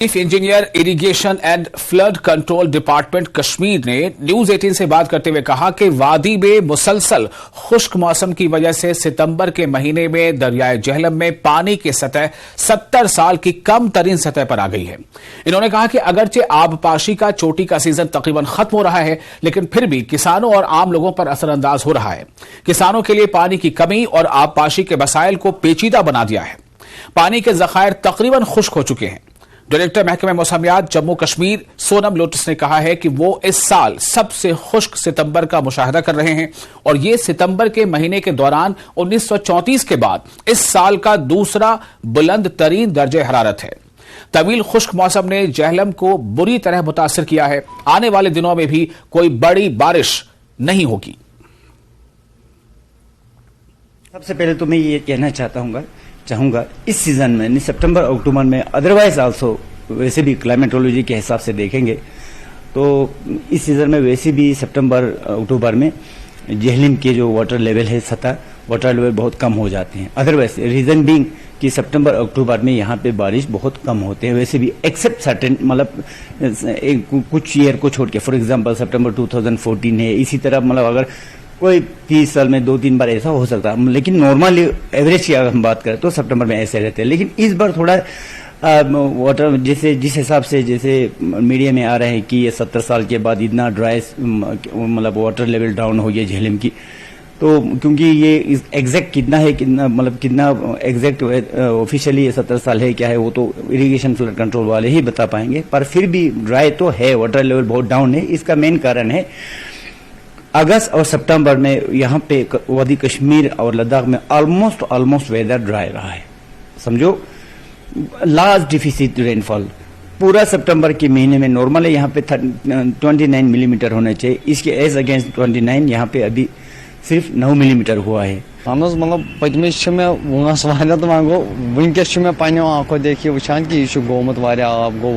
Chief engineer irrigation and flood control department Kashmir ने news 18 से बात करते हुए कहा कि वादी में मुसलसल खुश्क मौसम की वजह से सितंबर के महीने में दरियाए जहलम में पानी की सतह 70 साल की कम तरीन सतह पर आ गई है। इन्होंने कहा कि अगरचे आबपाशी का चोटी का सीजन तकरीबन खत्म हो रहा है, लेकिन फिर भी किसानों और आम लोगों पर असरअंदाज हो रहा है। किसानों के लिए पानी की कमी और आबपाशी के मसाइल को पेचीदा बना दिया है। पानी के जखायर तकरीबन खुश्क हो चुके हैं। डायरेक्टर महकमे मौसमियात जम्मू कश्मीर सोनम लोटस ने कहा है कि वो इस साल सबसे खुश्क सितंबर का मुशाहिदा कर रहे हैं और ये सितंबर के महीने के दौरान 1934 के बाद इस साल का दूसरा बुलंद तरीन दर्जे हरारत है। तवील खुश्क मौसम ने जहलम को बुरी तरह मुतासिर किया है। आने वाले दिनों में भी कोई बड़ी बारिश नहीं होगी। सबसे पहले तो मैं ये कहना चाहूंगा इस सीजन में सितंबर अक्टूबर में अदरवाइज आल्सो वैसे भी क्लाइमेटोलॉजी के हिसाब से देखेंगे तो इस सीजन में वैसे भी सितंबर अक्टूबर में जहलम के जो वाटर लेवल है वाटर लेवल बहुत कम हो जाते हैं। अदरवाइज रीजन बीइंग कि सितंबर अक्टूबर में यहाँ पे बारिश बहुत कम होते हैं वैसे भी, एक्सेप्ट सर्टेन मतलब कुछ ईयर को छोड़ के। फॉर एग्जांपल सितंबर 2014 है, इसी तरह मतलब अगर कोई 30 साल में 2-3 बार ऐसा हो सकता है, लेकिन नॉर्मली एवरेज की अगर हम बात करें तो सितंबर में ऐसे रहते हैं। लेकिन इस बार थोड़ा वाटर जिस हिसाब से जैसे मीडिया में आ रहा है कि ये 70 साल के बाद इतना ड्राई मतलब वाटर लेवल डाउन हो गया झेलम की, तो क्योंकि ये एग्जैक्ट कितना एग्जैक्ट ऑफिशियली ये 70 साल है क्या है वो तो इरिगेशन फ्लड कंट्रोल वाले ही बता पाएंगे, पर फिर भी ड्राई तो है, वाटर लेवल बहुत डाउन है। इसका मेन कारण है अगस्त और सितंबर में यहाँ पे वादी कश्मीर और लद्दाख में ऑलमोस्ट वेदर ड्राई रहा है। समझो लार्ज डिफिसिट रेनफॉल पूरा सितंबर के महीने में नॉर्मल है यहाँ पे 29 मिलीमीटर होना चाहिए, इसके एज अगेंस्ट 29 यहाँ पे अभी सिर्फ 9 मिलीमीटर हुआ है। मतलब पतमिस वंस वारिया तो वो वनकस मे पो आंखों देखिए वुचान कि यह गोमुत आब गो